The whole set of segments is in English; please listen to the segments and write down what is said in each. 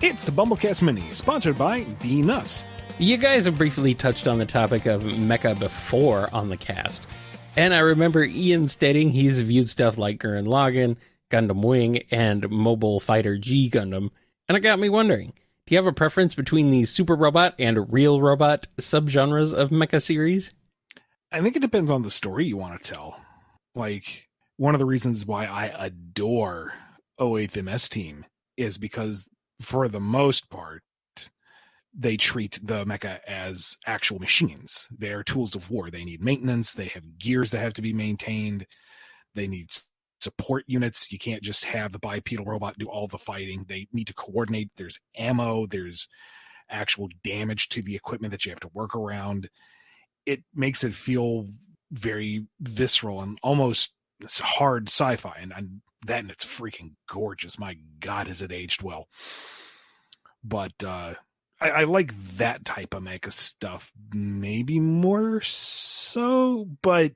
It's the BumbleKast Mini, sponsored by Venus. You guys have briefly touched on the topic of mecha before on the cast, and I remember Ian stating he's viewed stuff like Gurren Lagann, Gundam Wing, and Mobile Fighter G Gundam, and it got me wondering, do you have a preference between the super robot and real robot subgenres of mecha series? I think it depends on the story you want to tell. Like, one of the reasons why I adore 08th MS Team is because, for the most part, they treat the mecha as actual machines. They are tools of war. They need maintenance. They have gears that have to be maintained. They need support units. You can't just have the bipedal robot do all the fighting. They need to coordinate. There's ammo. There's actual damage to the equipment that you have to work around. It makes it feel very visceral and almost hard sci-fi. And it's freaking gorgeous. My God, has it aged well. But I like that type of mecha stuff maybe more so, but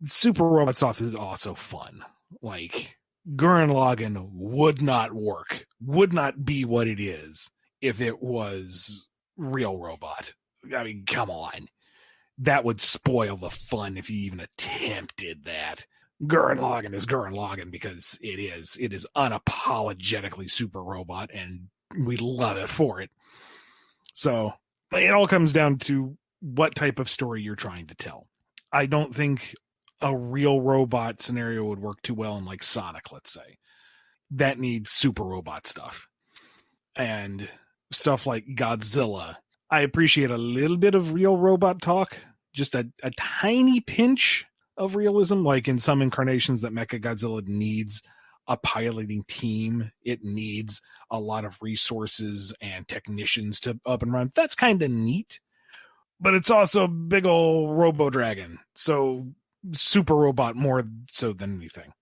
super robot stuff is also fun. Like, Gurren Lagann would not work, would not be what it is if it was real robot. I mean, come on. That would spoil the fun if you even attempted that. Gurren Lagann is Gurren Lagann because it is. It is unapologetically super robot, and we love it for it. So it all comes down to what type of story you're trying to tell. I don't think a real robot scenario would work too well in, like, Sonic, let's say. That needs super robot stuff. And stuff like Godzilla. I appreciate a little bit of real robot talk, just a tiny pinch of realism. Like in some incarnations that Mechagodzilla needs a piloting team. It needs a lot of resources and technicians to up and run. That's kind of neat. But it's also a big old Robo Dragon. So super robot more so than anything.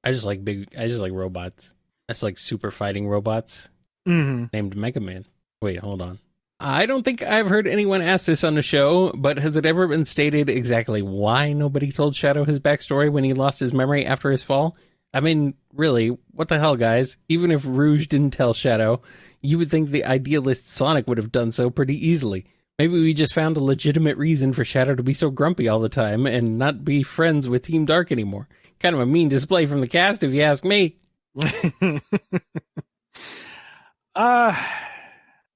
I just like robots. That's like super fighting robots named Mega Man. Wait, hold on. I don't think I've heard anyone ask this on the show, but has it ever been stated exactly why nobody told Shadow his backstory when he lost his memory after his fall? I mean, really, what the hell, guys? Even if Rouge didn't tell Shadow, you would think the idealist Sonic would have done so pretty easily. Maybe we just found a legitimate reason for Shadow to be so grumpy all the time and not be friends with Team Dark anymore. Kind of a mean display from the cast, if you ask me.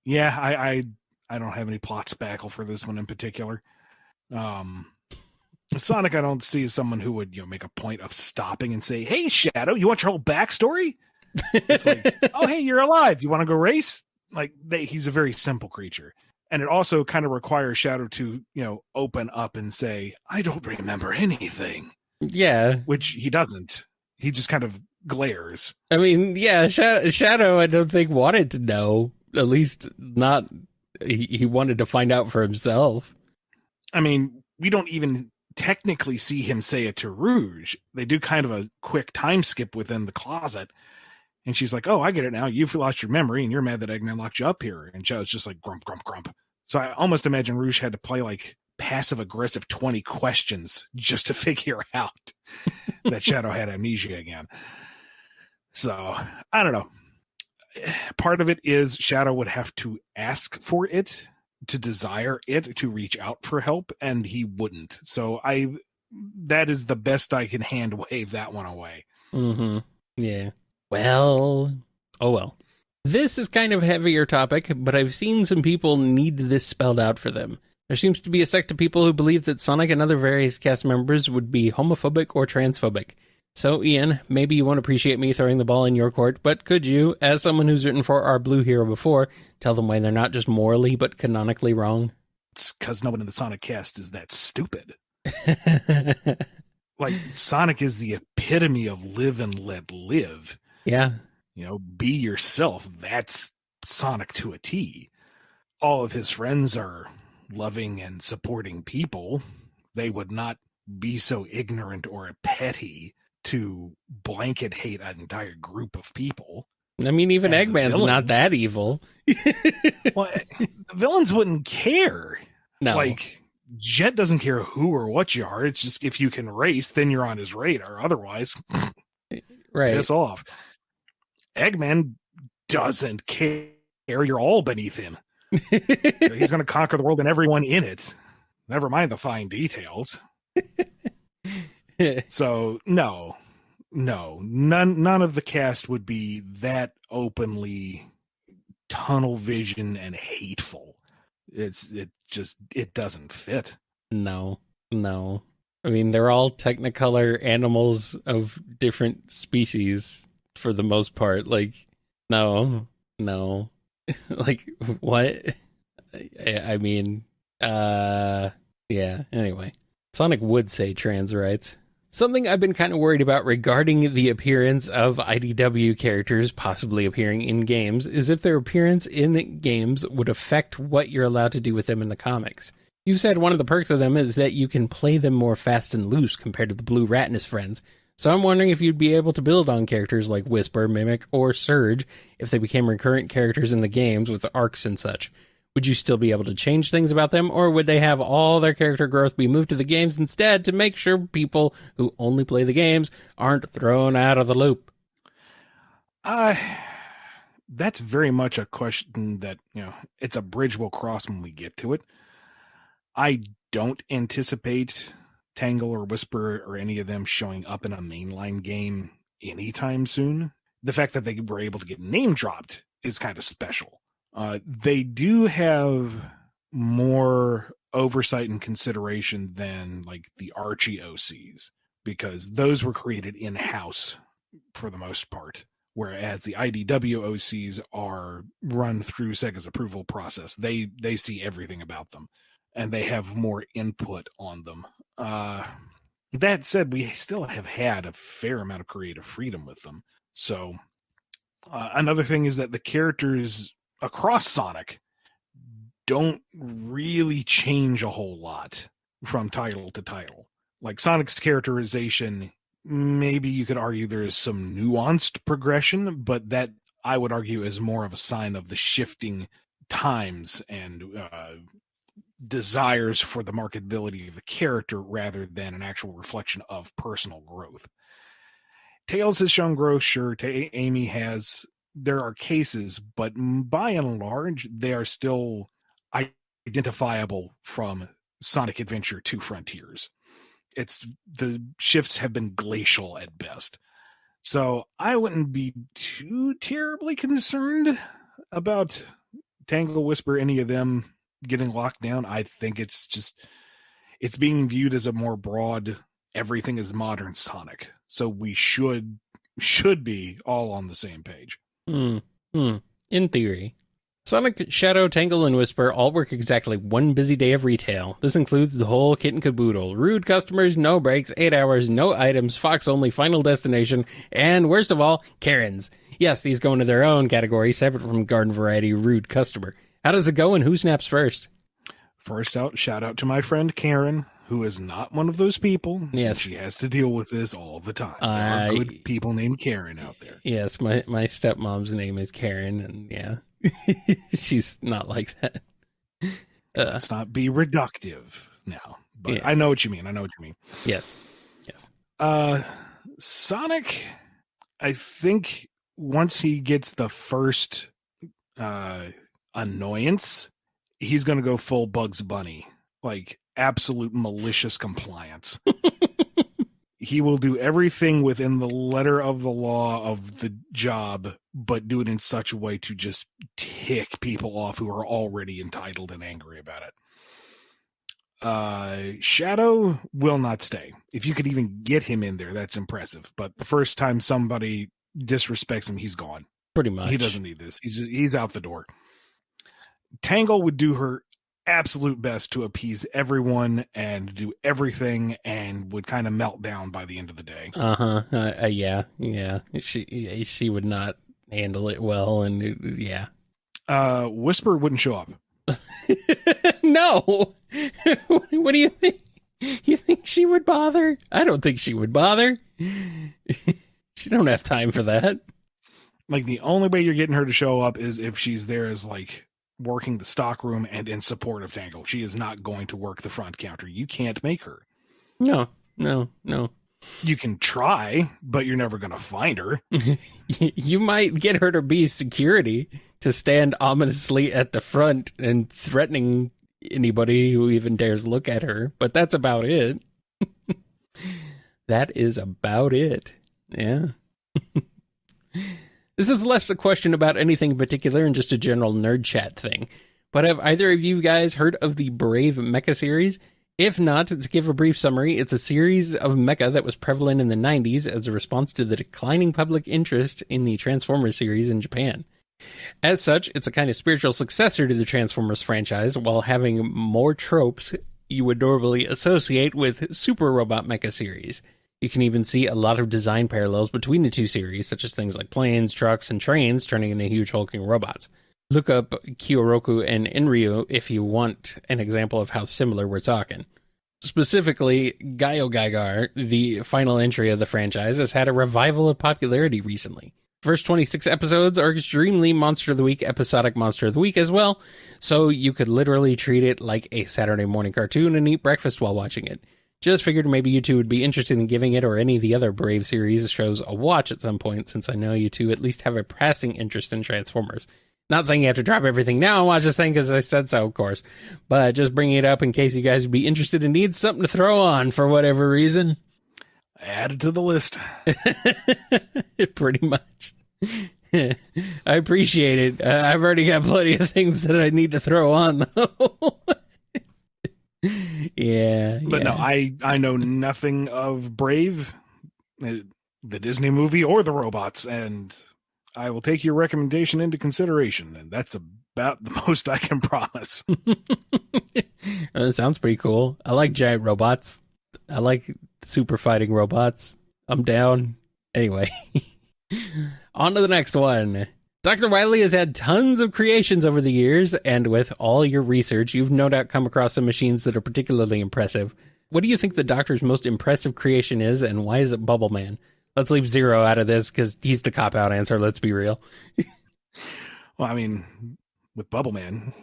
Yeah, I don't have any plot spackle for this one in particular. Sonic I don't see as someone who would, make a point of stopping and say, "Hey, Shadow, you want your whole backstory?" It's like, "Oh, hey, you're alive. You want to go race?" Like, he's a very simple creature. And it also kind of requires Shadow to, open up and say, "I don't remember anything." Yeah. Which he doesn't. He just kind of glares. I mean, yeah, Shadow, I don't think, wanted to know. At least not, he wanted to find out for himself. I mean, we don't even technically see him say it to Rouge. They do kind of a quick time skip within the closet. And she's like, "Oh, I get it now. You've lost your memory and you're mad that Eggman locked you up here." And Shadow's just like, grump, grump, grump. So I almost imagine Rouge had to play like passive-aggressive 20 questions just to figure out that Shadow had amnesia again. So, I don't know. Part of it is Shadow would have to ask for it, to desire it, to reach out for help, and he wouldn't. So that is the best I can hand wave that one away. Mm-hmm. Yeah. Well, oh well. This is kind of a heavier topic, but I've seen some people need this spelled out for them. There seems to be a sect of people who believe that Sonic and other various cast members would be homophobic or transphobic. So, Ian, maybe you won't appreciate me throwing the ball in your court, but could you, as someone who's written for our Blue Hero before, tell them why they're not just morally but canonically wrong? It's because no one in the Sonic cast is that stupid. Like, Sonic is the epitome of live and let live. Yeah. Be yourself. That's Sonic to a T. All of his friends are loving and supporting people. They would not be so ignorant or petty to blanket hate an entire group of people. I mean, even Eggman's not that evil. Well, the villains wouldn't care. No. Like, Jet doesn't care who or what you are. It's just if you can race, then you're on his radar. Otherwise, Right. piss off. Eggman doesn't care. You're all beneath him. He's going to conquer the world and everyone in it. Never mind the fine details. So no, none of the cast would be that openly tunnel vision and hateful. It doesn't fit. No. I mean, they're all Technicolor animals of different species for the most part. Like, no. Like, what? I mean, yeah, anyway. Sonic would say trans rights. Something I've been kind of worried about regarding the appearance of IDW characters possibly appearing in games is if their appearance in games would affect what you're allowed to do with them in the comics. You said one of the perks of them is that you can play them more fast and loose compared to the Blue Rat and his friends. So I'm wondering if you'd be able to build on characters like Whisper, Mimic, or Surge if they became recurrent characters in the games with the arcs and such. Would you still be able to change things about them, or would they have all their character growth be moved to the games instead to make sure people who only play the games aren't thrown out of the loop? That's very much a question that, it's a bridge we'll cross when we get to it. I don't anticipate Tangle or Whisper or any of them showing up in a mainline game anytime soon. The fact that they were able to get name dropped is kind of special. They do have more oversight and consideration than like the Archie OCs, because those were created in-house for the most part, whereas the IDW OCs are run through Sega's approval process. They see everything about them, and they have more input on them. That said, we still have had a fair amount of creative freedom with them. So another thing is that the characters across Sonic don't really change a whole lot from title to title. Like Sonic's characterization, maybe you could argue there is some nuanced progression, but that I would argue is more of a sign of the shifting times and desires for the marketability of the character rather than an actual reflection of personal growth. Tails has shown growth, sure. Amy has. There are cases, but by and large, they are still identifiable from Sonic Adventure to Frontiers. The shifts have been glacial at best. So I wouldn't be too terribly concerned about Tangle, Whisper, any of them getting locked down. I think it's being viewed as a more broad, everything is modern Sonic. So we should be all on the same page. In theory. Sonic, Shadow, Tangle, and Whisper all work exactly one busy day of retail. This includes the whole kit and caboodle. Rude customers, no breaks, 8 hours, no items, Fox only, final destination, and worst of all, Karens. Yes, these go into their own category, separate from garden variety rude customer. How does it go and who snaps first? First out, shout out to my friend Karen, who is not one of those people. Yes. She has to deal with this all the time. There are good people named Karen out there. Yes, my stepmom's name is Karen, and yeah, she's not like that. Let's not be reductive now, but yeah. I know what you mean. Yes. Sonic, I think once he gets the first annoyance, he's going to go full Bugs Bunny, like absolute malicious compliance. He will do everything within the letter of the law of the job, but do it in such a way to just tick people off who are already entitled and angry about it. Shadow will not stay. If you could even get him in there, that's impressive. But the first time somebody disrespects him, he's gone. Pretty much. He doesn't need this. He's out the door. Tangle would do her absolute best to appease everyone and do everything, and would kind of melt down by the end of the day. Yeah. She would not handle it well, and yeah. Whisper wouldn't show up. No. What do you think? You think she would bother? I don't think she would bother. She don't have time for that. Like, the only way you're getting her to show up is if she's there as like working the stockroom and in support of Tangle. She is not going to work the front counter. You can't make her. No. You can try, but you're never going to find her. You might get her to be security, to stand ominously at the front and threatening anybody who even dares look at her, but that's about it. That is about it. Yeah. This is less a question about anything in particular and just a general nerd chat thing. But have either of you guys heard of the Brave Mecha series? If not, to give a brief summary, it's a series of mecha that was prevalent in the 90s as a response to the declining public interest in the Transformers series in Japan. As such, it's a kind of spiritual successor to the Transformers franchise, while having more tropes you would normally associate with Super Robot Mecha series. You can even see a lot of design parallels between the two series, such as things like planes, trucks, and trains turning into huge hulking robots. Look up Kyoroku and Inryu if you want an example of how similar we're talking. Specifically, Gaio Gaigar, the final entry of the franchise, has had a revival of popularity recently. First 26 episodes are extremely Monster of the Week, episodic Monster of the Week as well, so you could literally treat it like a Saturday morning cartoon and eat breakfast while watching it. Just figured maybe you two would be interested in giving it or any of the other Brave series shows a watch at some point, since I know you two at least have a passing interest in Transformers. Not saying you have to drop everything now and watch this thing because I said so, of course, but just bringing it up in case you guys would be interested and need something to throw on for whatever reason. Add it to the list. Pretty much. I appreciate it. I've already got plenty of things that I need to throw on, though. Yeah. But no, I know nothing of Brave, the Disney movie, or the robots, and I will take your recommendation into consideration, and that's about the most I can promise. That sounds pretty cool. I like giant robots. I like super fighting robots. I'm down. Anyway, on to the next one. Dr. Wily has had tons of creations over the years, and with all your research, you've no doubt come across some machines that are particularly impressive. What do you think the Doctor's most impressive creation is, and why is it Bubble Man? Let's leave Zero out of this, because he's the cop-out answer, let's be real. Well, I mean, with Bubble Man,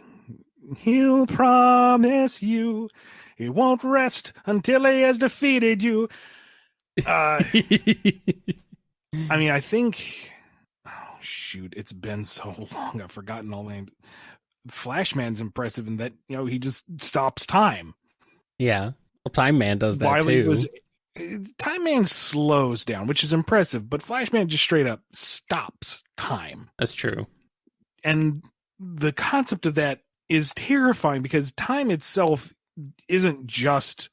he'll promise you he won't rest until he has defeated you. I mean, I think... Oh, shoot, it's been so long, I've forgotten all the names. Flashman's impressive in that, he just stops time. Yeah, well, Time Man does that, too. Time Man slows down, which is impressive, but Flashman just straight up stops time. That's true. And the concept of that is terrifying because time itself isn't just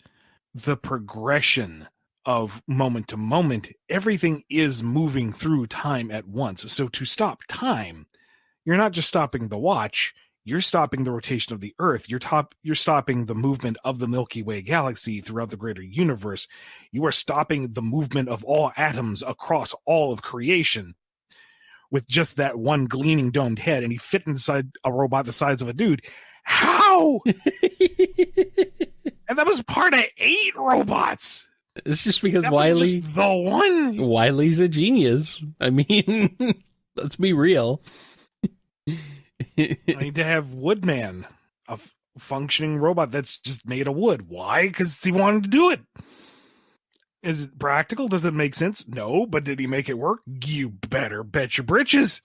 the progression of moment to moment. Everything is moving through time at once. So to stop time, you're not just stopping the watch, you're stopping the rotation of the Earth. You're stopping the movement of the Milky Way galaxy throughout the greater universe. You are stopping the movement of all atoms across all of creation with just that one gleaming domed head, and he fit inside a robot the size of a dude. How? And that was part of 8 robots. It's just because that Wily... was just the one. Wily's a genius. I mean, let's be real. I need to have Woodman, a functioning robot that's just made of wood. Why? Because he wanted to do it. Is it practical? Does it make sense? No, but did he make it work? You better bet your britches.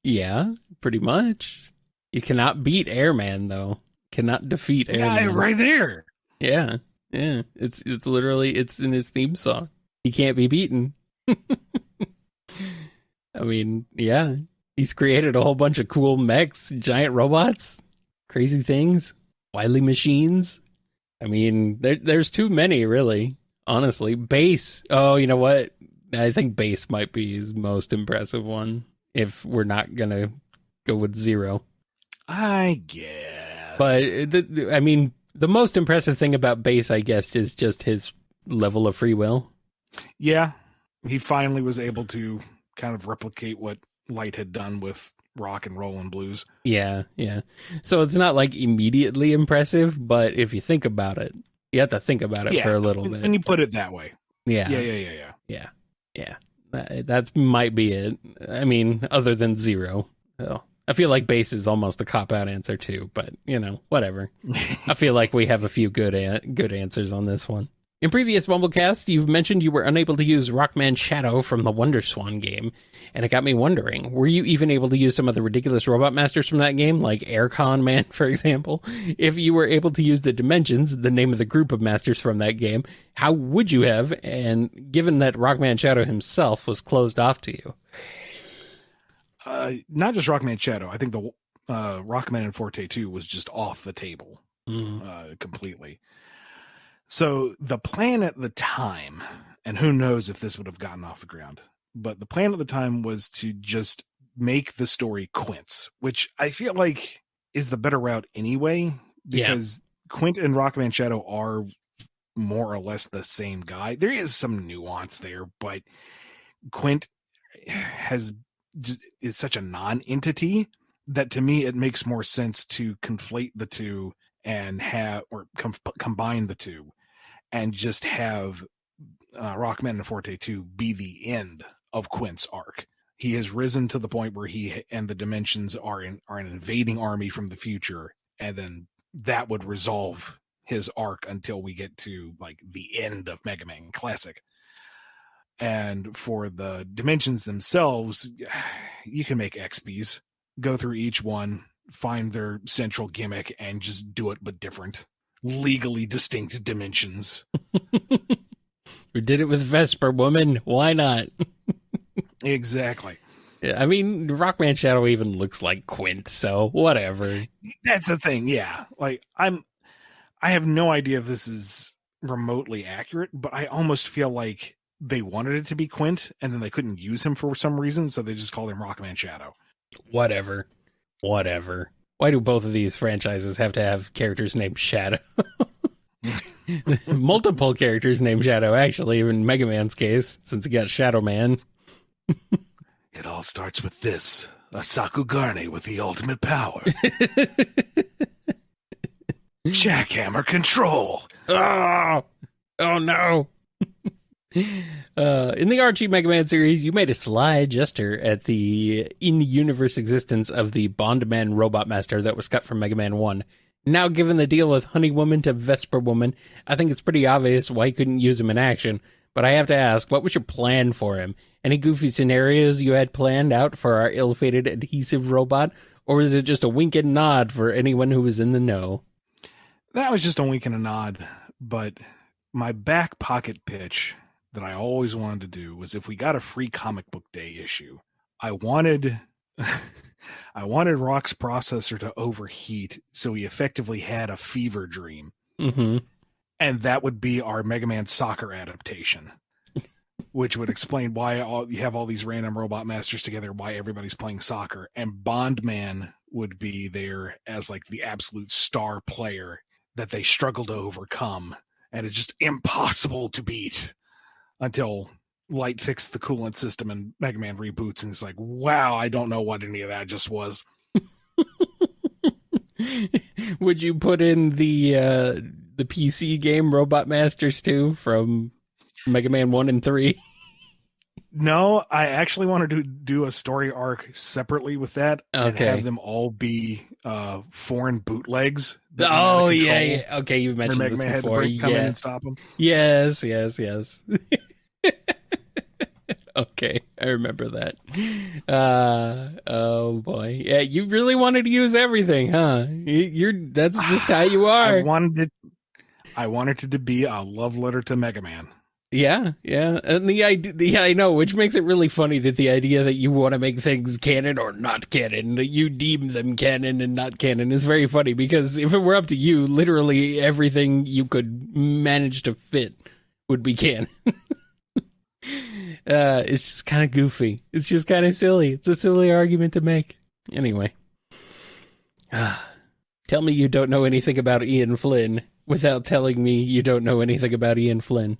Yeah, pretty much. You cannot beat Airman, though. Cannot defeat Airman. Yeah, right there. Yeah. It's literally, it's in his theme song. He can't be beaten. I mean, yeah. He's created a whole bunch of cool mechs, giant robots, crazy things, Wily machines. I mean, there's too many, really. Honestly. Bass. Oh, you know what? I think Bass might be his most impressive one, if we're not going to go with Zero. I guess. But, I mean, the most impressive thing about Bass, I guess, is just his level of free will. Yeah. He finally was able to kind of replicate what Light had done with rock and roll and blues. Yeah. So it's not like immediately impressive, but if you think about it, you have to think about it for a little bit. And you put it that way. Yeah. That might be it. I mean, other than Zero. Oh, I feel like base is almost a cop-out answer too, but, whatever. I feel like we have a few good answers on this one. In previous BumbleKasts, you've mentioned you were unable to use Rockman Shadow from the WonderSwan game, and it got me wondering, were you even able to use some of the ridiculous robot masters from that game, like Aircon Man, for example? If you were able to use the Dimensions, the name of the group of masters from that game, how would you have, and given that Rockman Shadow himself was closed off to you? Not just Rockman Shadow. I think the Rockman and Forte 2 was just off the table completely. So the plan at the time, and who knows if this would have gotten off the ground, but the plan at the time was to just make the story Quint's, which I feel like is the better route anyway, because Quint and Rockman Shadow are more or less the same guy. There is some nuance there, but Quint is such a non-entity that to me it makes more sense to conflate the two and combine the two and just have Rockman and Forte 2 be the end of Quint's arc. He has risen to the point where he and the Dimensions are an invading army from the future, and then that would resolve his arc until we get to like the end of Mega Man Classic. And for the Dimensions themselves, you can make XPs, go through each one, find their central gimmick, and just do it but different. Legally distinct dimensions. We did it with Vesper Woman. Why not? Exactly. Yeah, I mean, Rockman Shadow even looks like Quint, so whatever. That's the thing, yeah. Like, I have no idea if this is remotely accurate, but I almost feel like they wanted it to be Quint, and then they couldn't use him for some reason, so they just called him Rockman Shadow. Whatever. Why do both of these franchises have to have characters named Shadow? Multiple characters named Shadow, actually, even in Mega Man's case, since he got Shadow Man. It all starts with this, a Sakugane with the ultimate power. Jackhammer control. Oh no. In the Archie Mega Man series, you made a sly gesture at the in-universe existence of the Bondman Robot Master that was cut from Mega Man 1. Now, given the deal with Honey Woman to Vesper Woman, I think it's pretty obvious why you couldn't use him in action, but I have to ask, what was your plan for him? Any goofy scenarios you had planned out for our ill-fated adhesive robot, or was it just a wink and nod for anyone who was in the know? That was just a wink and a nod, but my back pocket pitch that I always wanted to do was if we got a free comic book day issue, I wanted Rock's processor to overheat so he effectively had a fever dream. Mm-hmm. And that would be our Mega Man Soccer adaptation, which would explain why you have all these random robot masters together, why everybody's playing soccer. And Bondman would be there as like the absolute star player that they struggle to overcome. And it's just impossible to beat. Until Light fixed the coolant system and Mega Man reboots, and it's like, wow, I don't know what any of that just was. Would you put in the PC game Robot Masters 2 from Mega Man 1 and 3? No, I actually wanted to do a story arc separately with that and have them all be foreign bootlegs. Oh, yeah. Okay, you've mentioned Mega this Man before. Had to come in and stop them. Yes. Okay, I remember that. Oh boy, yeah, you really wanted to use everything, huh? That's just how you are. I wanted it to be a love letter to Mega Man. Yeah, and the idea, I know, which makes it really funny that the idea that you want to make things canon or not canon, that you deem them canon and not canon, is very funny, because if it were up to you, literally everything you could manage to fit would be canon. It's just kind of goofy. It's just kind of silly. It's a silly argument to make. Anyway. Tell me you don't know anything about Ian Flynn without telling me you don't know anything about Ian Flynn.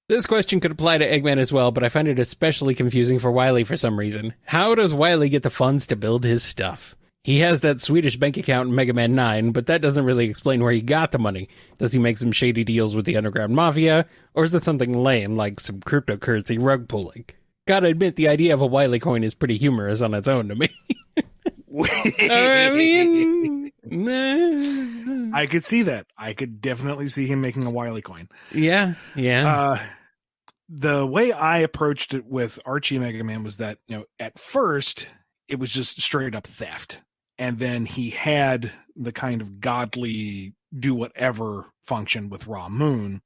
This question could apply to Eggman as well, but I find it especially confusing for Wily for some reason. How does Wily get the funds to build his stuff? He has that Swedish bank account in Mega Man 9, but that doesn't really explain where he got the money. Does he make some shady deals with the underground mafia? Or is it something lame, like some cryptocurrency rug pulling? Gotta admit, the idea of a Wily coin is pretty humorous on its own to me. I mean, nah. I could see that. I could definitely see him making a Wily coin. Yeah. The way I approached it with Archie Mega Man was that, at first it was just straight up theft. And then he had the kind of godly do whatever function with Raw Moon.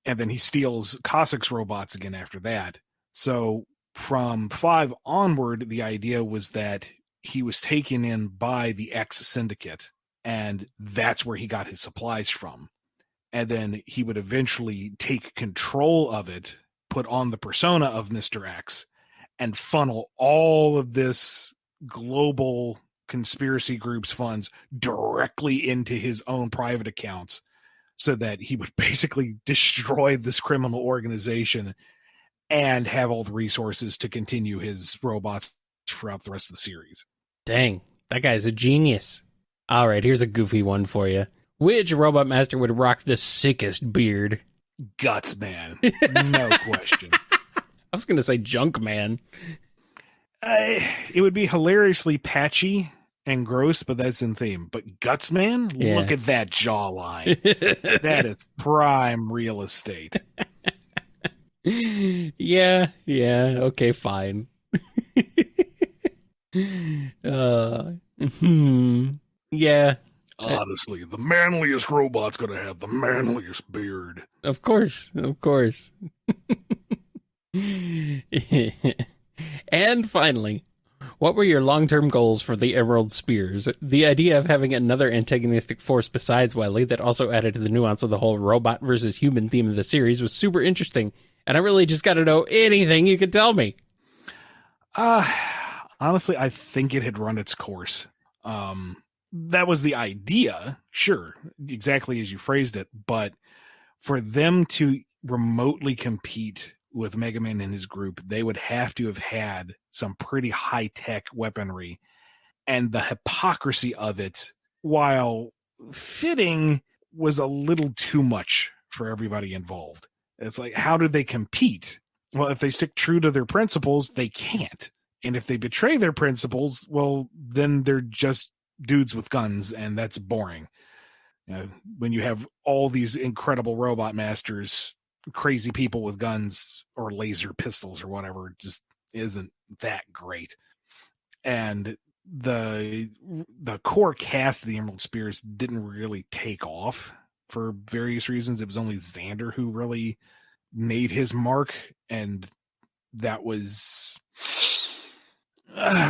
And then he steals Cossac's robots again after that. So from 5 onward, the idea was that he was taken in by the X Syndicate, and that's where he got his supplies from. And then he would eventually take control of it, put on the persona of Mr. X, and funnel all of this global conspiracy group's funds directly into his own private accounts, so that he would basically destroy this criminal organization and have all the resources to continue his robots throughout the rest of the series. Dang, that guy's a genius. All right, here's a goofy one for you. Which Robot Master would rock the sickest beard? Guts Man. No question. I was going to say Junk Man. It would be hilariously patchy and gross, but that's in theme. But Guts Man? Yeah. Look at that jawline. That is prime real estate. Yeah, okay, fine. Yeah. Honestly, the manliest robot's gonna have the manliest beard. Of course. And finally, what were your long-term goals for the Emerald Spears? The idea of having another antagonistic force besides Wily that also added to the nuance of the whole robot versus human theme of the series was super interesting, and I really just got to know anything you could tell me. Honestly, I think it had run its course. That was the idea, sure, exactly as you phrased it, but for them to remotely compete with Mega Man and his group, they would have to have had some pretty high-tech weaponry, and the hypocrisy of it, while fitting, was a little too much for everybody involved. It's like, how do they compete? Well, if they stick true to their principles, they can't. And if they betray their principles, well, then they're just dudes with guns, and that's boring. When you have all these incredible robot masters, crazy people with guns or laser pistols or whatever, just isn't that great. And the core cast of the Emerald Spears didn't really take off for various reasons. It was only Xander who really made his mark, and that was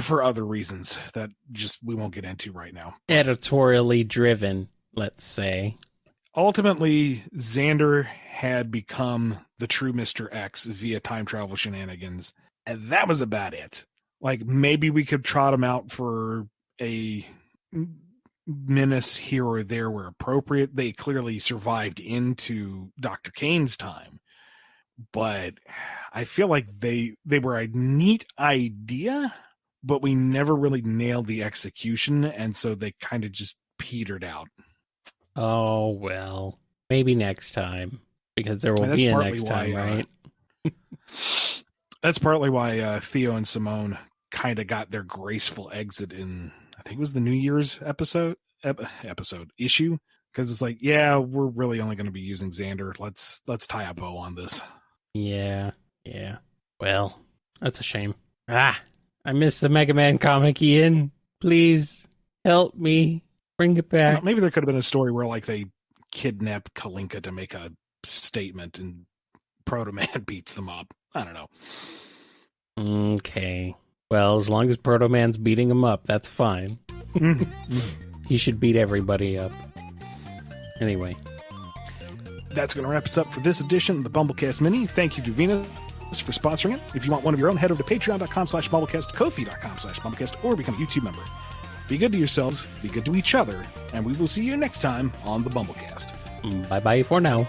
for other reasons that just we won't get into right now. Editorially driven, let's say. Ultimately, Xander had become the true Mr. X via time travel shenanigans, and that was about it. Like, maybe we could trot him out for a menace here or there where appropriate. They clearly survived into Dr. Kane's time, but I feel like they were a neat idea, but we never really nailed the execution, and so they kind of just petered out. Oh, well, maybe next time, because there will be a next time, right? That's partly why Theo and Simone kind of got their graceful exit in, I think it was the New Year's issue, because it's like, yeah, we're really only going to be using Xander. Let's tie a bow on this. Yeah. Well, that's a shame. I missed the Mega Man comic, Ian. Please help me. Bring it back. Well, maybe there could have been a story where, like, they kidnap Kalinka to make a statement and Proto Man beats them up. I don't know. Okay. Well, as long as Proto Man's beating him up, that's fine. He should beat everybody up. Anyway. That's going to wrap us up for this edition of the BumbleKast Mini. Thank you to Venus for sponsoring it. If you want one of your own, head over to patreon.com/BumbleKast, ko-fi.com/BumbleKast, or become a YouTube member. Be good to yourselves, be good to each other, and we will see you next time on the BumbleKast. Bye-bye for now.